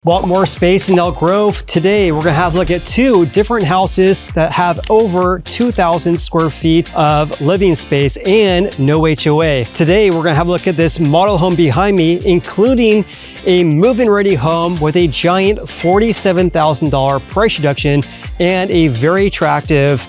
Want more space in Elk Grove? Today, we're gonna have a look at two different houses that have over 2,000 square feet of living space and no HOA. Today, we're gonna have a look at this model home behind me, including a move-in ready home with a giant $47,000 price reduction and a very attractive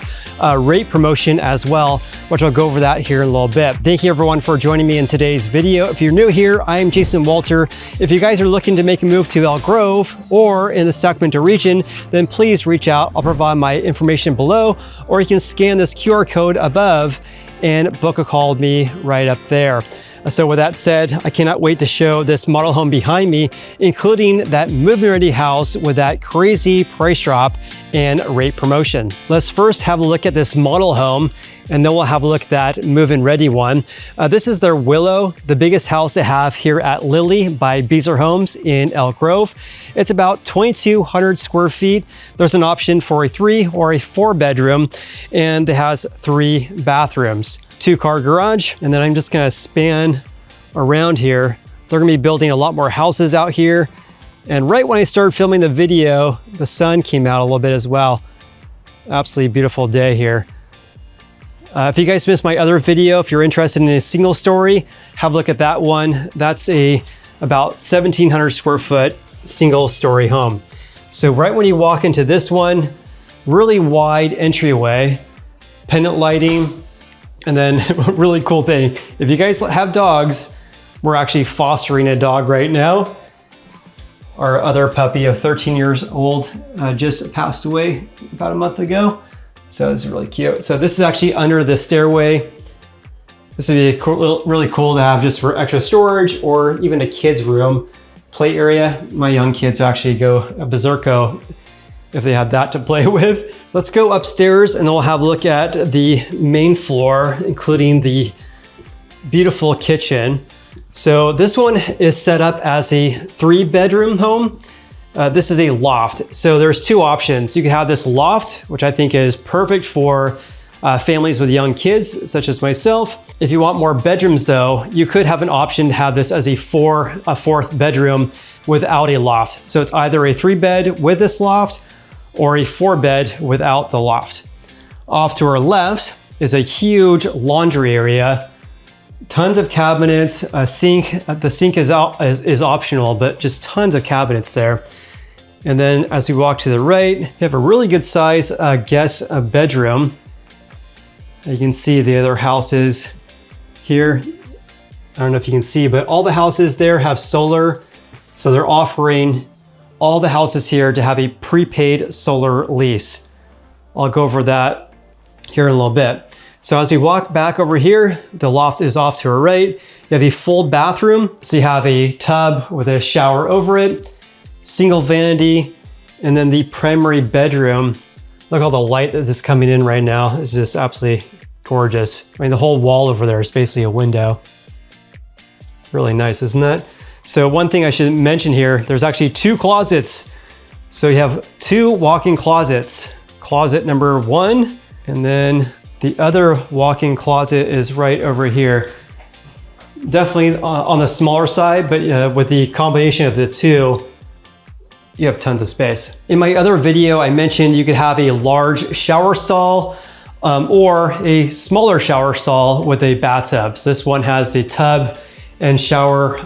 rate promotion as well, which I'll go over that here in a little bit. Thank you everyone for joining me in today's video. If you're new here, I am Jason Walter. If you guys are looking to make a move to Elk Grove or in the Sacramento region, then please reach out. I'll provide my information below, or you can scan this QR code above and book a call with me right up there. So with that said, I cannot wait to show this model home behind me, including that move-in ready house with that crazy price drop and rate promotion. Let's first have a look at this model home, and then we'll have a look at that move-in ready one. This is their Willow, the biggest house they have here at Lilly by Beazer Homes in Elk Grove. It's about 2,200 square feet. There's an option for a 3 or a 4 bedroom, and it has 3 bathrooms. 2-car garage, and then I'm just gonna span around here. They're gonna be building a lot more houses out here. And right when I started filming the video, the sun came out a little bit as well. Absolutely beautiful day here. If you guys missed my other video, if you're interested in a single story, have a look at that one. That's about 1,700 square foot single story home. So right when you walk into this one, really wide entryway, pendant lighting. And then really cool thing, if you guys have dogs, we're actually fostering a dog right now. Our other puppy of 13 years old just passed away about a month ago. So it's really cute. So this is actually under the stairway. This would be really cool to have just for extra storage or even a kid's room, play area. My young kids actually go berserko if they had that to play with. Let's go upstairs and then we'll have a look at the main floor, including the beautiful kitchen. So this one is set up as a 3-bedroom home. This is a loft. So there's 2 options. You can have this loft, which I think is perfect for families with young kids, such as myself. If you want more bedrooms though, you could have an option to have this as a 4th bedroom without a loft. So it's either a 3-bed with this loft or a 4-bed without the loft. Off to our left is a huge laundry area, tons of cabinets, a sink. The sink is optional, but just tons of cabinets there. And then as we walk to the right, you have a really good size guest bedroom. You can see the other houses here. I don't know if you can see, but all the houses there have solar. So they're offering all the houses here to have a prepaid solar lease. I'll go over that here in a little bit. So as we walk back over here, the loft is off to our right. You have a full bathroom. So you have a tub with a shower over it, single vanity, and then the primary bedroom. Look at all the light that is coming in right now. It's just absolutely gorgeous. I mean, the whole wall over there is basically a window. Really nice, isn't that? So one thing I should mention here, there's actually 2 closets. So you have 2 walk-in closets. Closet number 1, and then the other walk-in closet is right over here. Definitely on the smaller side, but with the combination of the 2, you have tons of space. In my other video, I mentioned you could have a large shower stall or a smaller shower stall with a bathtub. So this one has the tub and shower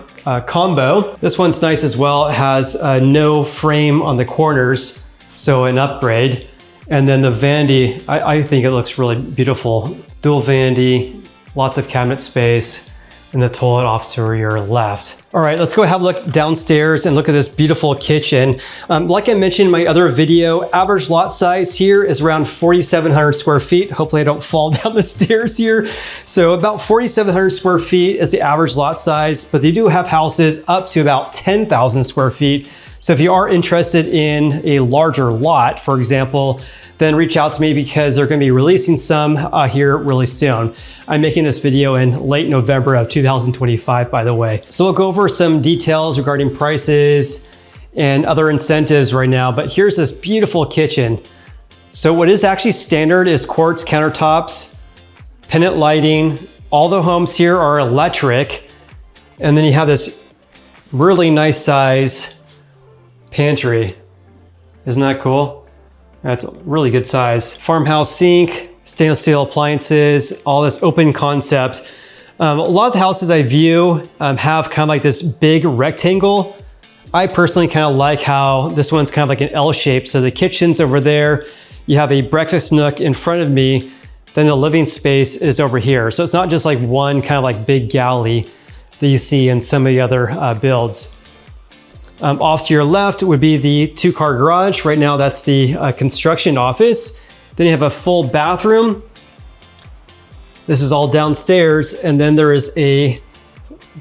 combo. This one's nice as well. It has no frame on the corners, so an upgrade. And then the vanity, I think it looks really beautiful. Dual vanity, lots of cabinet space, and the toilet off to your left. All right, let's go have a look downstairs and look at this beautiful kitchen. Like I mentioned in my other video, average lot size here is around 4,700 square feet. Hopefully I don't fall down the stairs here. So about 4,700 square feet is the average lot size, but they do have houses up to about 10,000 square feet. So if you are interested in a larger lot, for example, then reach out to me because they're going to be releasing some here really soon. I'm making this video in late November of 2025, by the way. So we'll go over some details regarding prices and other incentives right now, but here's this beautiful kitchen. So what is actually standard is quartz countertops, pendant lighting. All the homes here are electric. And then you have this really nice size pantry. Isn't that cool? That's a really good size. Farmhouse sink, stainless steel appliances, all this open concept. A lot of the houses I view have kind of like this big rectangle. I personally kind of like how this one's kind of like an L shape. So the kitchen's over there. You have a breakfast nook in front of me. Then the living space is over here. So it's not just like one kind of like big galley that you see in some of the other builds. Off to your left would be the 2-car garage. Right now that's the construction office. Then you have a full bathroom. This is all downstairs, and then there is a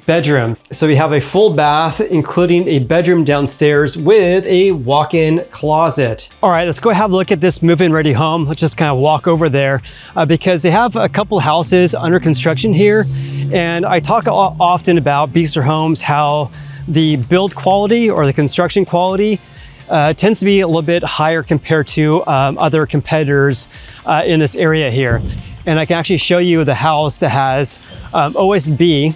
bedroom. So we have a full bath, including a bedroom downstairs with a walk-in closet. All right, let's go have a look at this move-in ready home. Let's just kind of walk over there because they have a couple houses under construction here. And I talk often about Beazer Homes, how the build quality or the construction quality tends to be a little bit higher compared to other competitors in this area here. And I can actually show you the house that has OSB,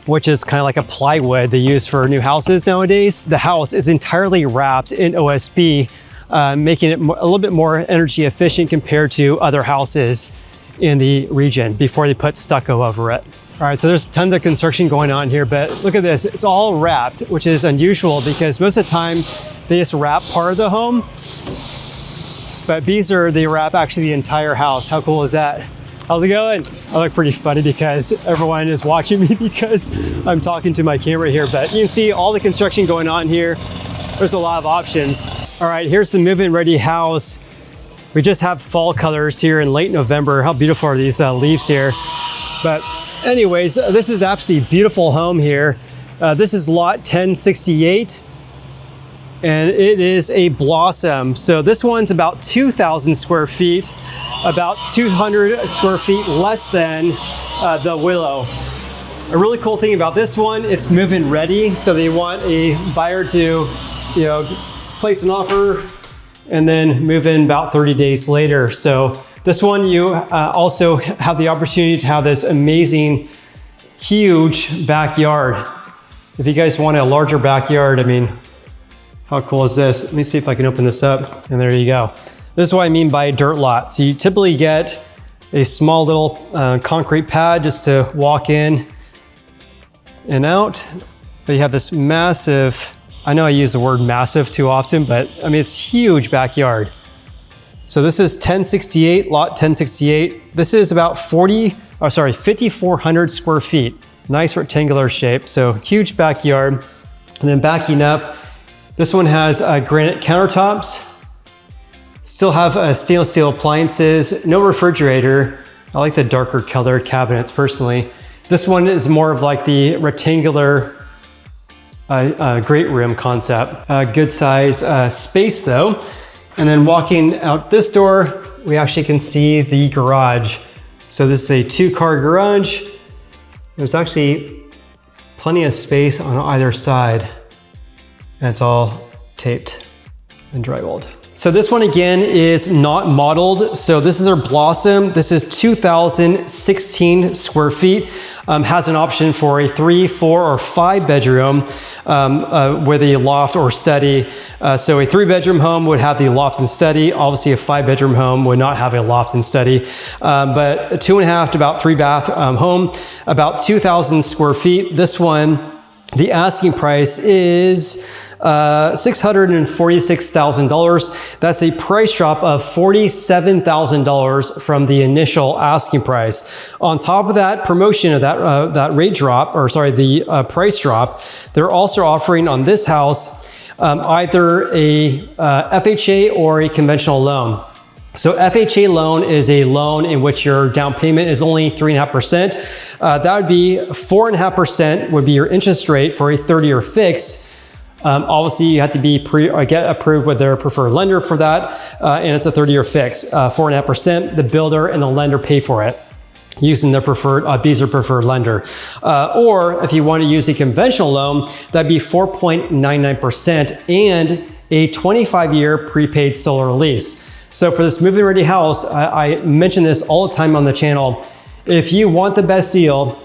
which is kind of like a plywood they use for new houses nowadays. The house is entirely wrapped in OSB, making it a little bit more energy efficient compared to other houses in the region before they put stucco over it. All right, so there's tons of construction going on here, but look at this. It's all wrapped, which is unusual because most of the time they just wrap part of the home. But Beazer, they wrap actually the entire house. How cool is that? How's it going? I look pretty funny because everyone is watching me because I'm talking to my camera here, but you can see all the construction going on here. There's a lot of options. All right, here's the move-in ready house. We just have fall colors here in late November. How beautiful are these leaves here? But anyways, this is absolutely beautiful home here. This is lot 1068. And it is a Blossom. So this one's about 2,000 square feet, about 200 square feet less than the Willow. A really cool thing about this one, it's move-in ready. So they want a buyer to, place an offer and then move in about 30 days later. So this one, you also have the opportunity to have this amazing, huge backyard. If you guys want a larger backyard, I mean, how cool is this? Let me see if I can open this up. And there you go. This is what I mean by a dirt lot. So you typically get a small little concrete pad just to walk in and out. But you have this massive, I know I use the word massive too often, but I mean, it's huge backyard. So this is 1068, lot 1068. This is about 5,400 square feet. Nice rectangular shape. So huge backyard. And then backing up, this one has granite countertops, still have stainless steel appliances, no refrigerator. I like the darker colored cabinets personally. This one is more of like the rectangular great room concept. Good size space though. And then walking out this door, we actually can see the garage. So this is a 2-car garage. There's actually plenty of space on either side. And it's all taped and drywalled. So this one again is not modeled. So this is our Blossom. This is 2,016 square feet. Has an option for a 3, 4, or 5 bedroom with a loft or study. So a 3-bedroom home would have the loft and study. Obviously a 5-bedroom home would not have a loft and study. But a 2.5 to about 3-bath home, about 2,000 square feet. This one, the asking price is $646,000. That's a price drop of $47,000 from the initial asking price. On top of that promotion of that rate drop, the price drop, they're also offering on this house either a FHA or a conventional loan. So FHA loan is a loan in which your down payment is only 3.5%. That would be 4.5% would be your interest rate for a 30-year fix. Obviously, you have to be get approved with their preferred lender for that, and it's a 30-year fix. 4.5%, the builder and the lender pay for it using their preferred Beazer preferred lender. Or if you want to use a conventional loan, that'd be 4.99% and a 25-year prepaid solar lease. So for this move-in ready house, I mention this all the time on the channel. If you want the best deal,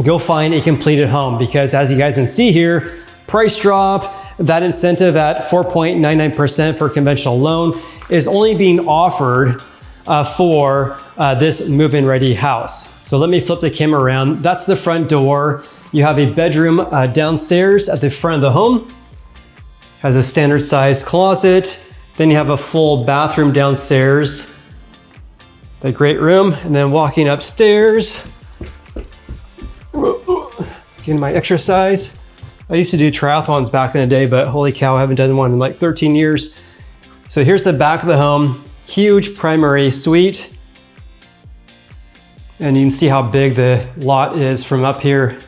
go find a completed home because as you guys can see here, price drop, That incentive at 4.99% for a conventional loan is only being offered for this move-in ready house. So let me flip the camera around. That's the front door. You have a bedroom downstairs at the front of the home. Has a standard size closet. Then you have a full bathroom downstairs. The great room, and then walking upstairs, getting my exercise. I used to do triathlons back in the day, but holy cow, I haven't done one in like 13 years. So here's the back of the home, huge primary suite. And you can see how big the lot is from up here.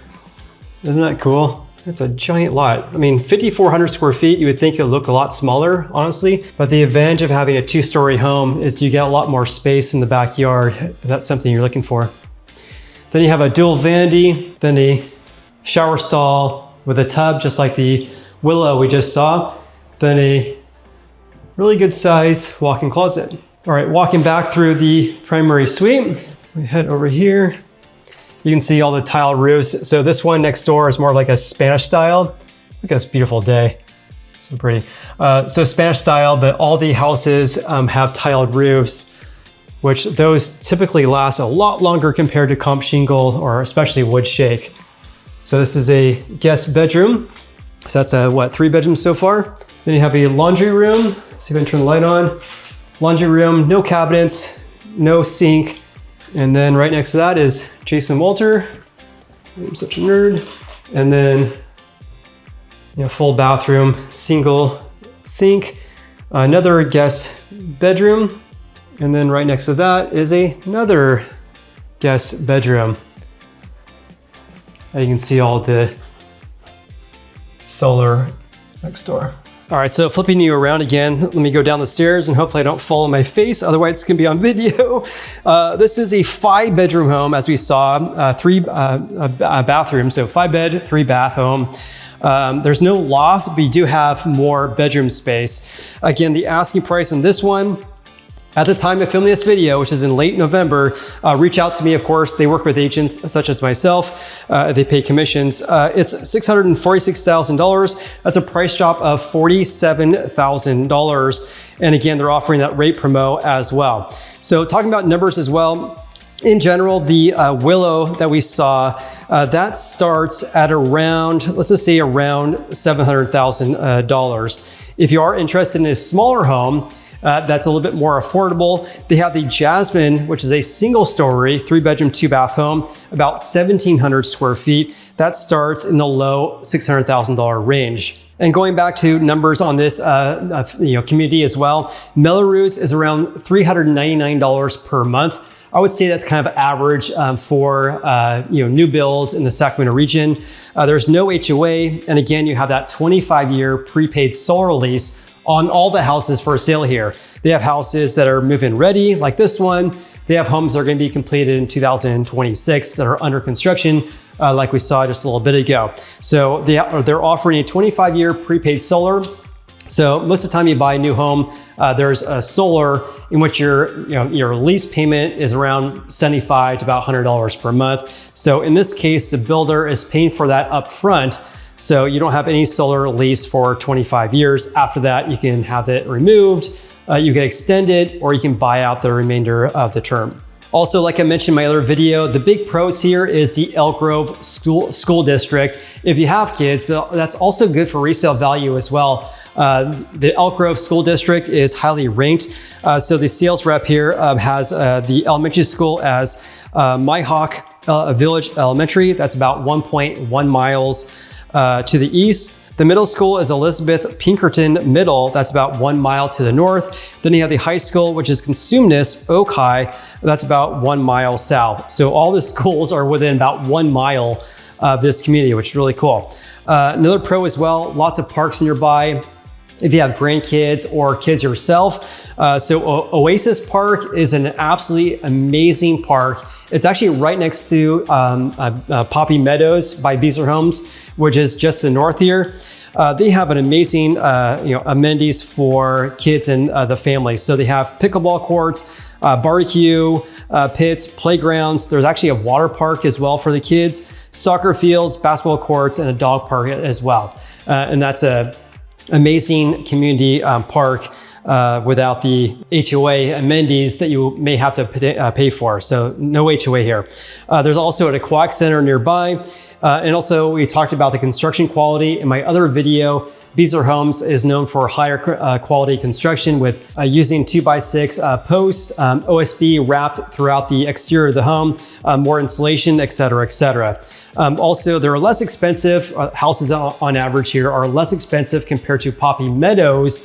Isn't that cool? It's a giant lot. I mean, 5,400 square feet, you would think it would look a lot smaller, honestly. But the advantage of having a 2-story home is you get a lot more space in the backyard, if that's something you're looking for. Then you have a dual vanity, then a shower stall with a tub, just like the Willow we just saw. Then a really good size walk-in closet. All right, walking back through the primary suite, we head over here. You can see all the tile roofs. So this one next door is more like a Spanish style. Look at this beautiful day. So pretty. So Spanish style, but all the houses have tiled roofs, which those typically last a lot longer compared to comp shingle or especially wood shake. So this is a guest bedroom. So that's a, what, 3 bedrooms so far. Then you have a laundry room. Let's see if I can turn the light on. Laundry room, no cabinets, no sink. And then right next to that is Jason Walter. I'm such a nerd. And then, full bathroom, single sink, another guest bedroom. And then right next to that is another guest bedroom. And you can see all the solar next door. All right, so flipping you around again, let me go down the stairs and hopefully I don't fall on my face, otherwise it's gonna be on video. This is a 5-bedroom home, as we saw, 3 bathrooms, so 5-bed, 3-bath home. There's no loft, but you do have more bedroom space. Again, the asking price on this one, at the time of filming this video, which is in late November, reach out to me, of course. They work with agents such as myself. They pay commissions. It's $646,000. That's a price drop of $47,000. And again, they're offering that rate promo as well. So talking about numbers as well, in general, the Willow that we saw, that starts at around, let's just say around $700,000. If you are interested in a smaller home, that's a little bit more affordable. They have the Jasmine, which is a single story, 3-bedroom, 2-bath home, about 1,700 square feet. That starts in the low $600,000 range. And going back to numbers on this community as well, Melrose is around $399 per month. I would say that's kind of average for new builds in the Sacramento region. There's no HOA, and again, you have that 25-year prepaid solar lease on all the houses for sale here. They have houses that are move-in ready, like this one. They have homes that are going to be completed in 2026 that are under construction, like we saw just a little bit ago. So they're offering a 25-year prepaid solar. So most of the time you buy a new home, there's a solar in which your lease payment is around $75 to about $100 per month. So in this case, the builder is paying for that up front. So you don't have any solar lease for 25 years. After that, you can have it removed, you can extend it, or you can buy out the remainder of the term. Also, like I mentioned in my other video, the big pros here is the Elk Grove School District. If you have kids, but that's also good for resale value as well. The Elk Grove School District is highly ranked. So the sales rep here has the elementary school as Myhawk Village Elementary. That's about 1.1 miles to the east. The middle school is Elizabeth Pinkerton Middle. That's about 1 mile to the north. Then you have the high school, which is Consumnes Oak High. That's about 1 mile south. So all the schools are within about 1 mile of this community, which is really cool. Another pro as well, lots of parks nearby. If you have grandkids or kids yourself. So Oasis Park is an absolutely amazing park. It's actually right next to Poppy Meadows by Beazer Homes, which is just to the north here. They have an amazing amenities for kids and the family. So they have pickleball courts, barbecue pits, playgrounds. There's actually a water park as well for the kids, soccer fields, basketball courts, and a dog park as well. And that's amazing community park without the HOA amenities that you may have to pay for. So no HOA here. There's also an aquatic center nearby. And also we talked about the construction quality in my other video. Beazer Homes is known for higher quality construction with using 2x6 posts, OSB wrapped throughout the exterior of the home, more insulation, et cetera, et cetera. Also, they're less expensive. Houses on average here are less expensive compared to Poppy Meadows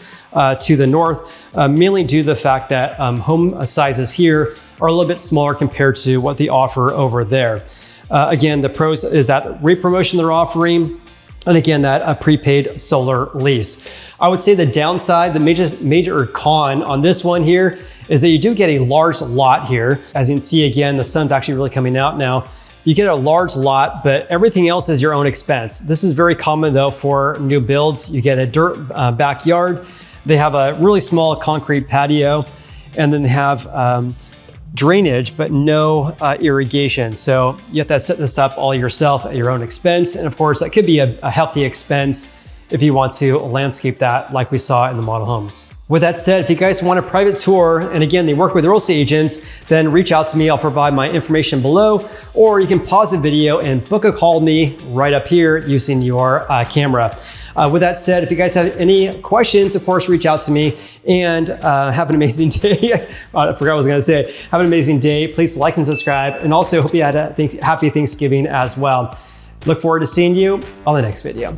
to the north, mainly due to the fact that home sizes here are a little bit smaller compared to what they offer over there. Again, the pros is that rate promotion they're offering, and again, that prepaid solar lease. I would say the downside, the major con on this one here is that you do get a large lot here. As you can see, again, the sun's actually really coming out now. You get a large lot, but everything else is your own expense. This is very common though for new builds. You get a dirt backyard. They have a really small concrete patio, and then they have drainage, but no irrigation. So you have to set this up all yourself at your own expense. And of course, that could be a hefty expense if you want to landscape that like we saw in the model homes. With that said, if you guys want a private tour, and again, they work with real estate agents, then reach out to me. I'll provide my information below, or you can pause the video and book a call with me right up here using your camera. With that said, if you guys have any questions, of course, reach out to me, and have an amazing day. I forgot what I was gonna say. Have an amazing day. Please like and subscribe, and also hope you had a happy Thanksgiving as well. Look forward to seeing you on the next video.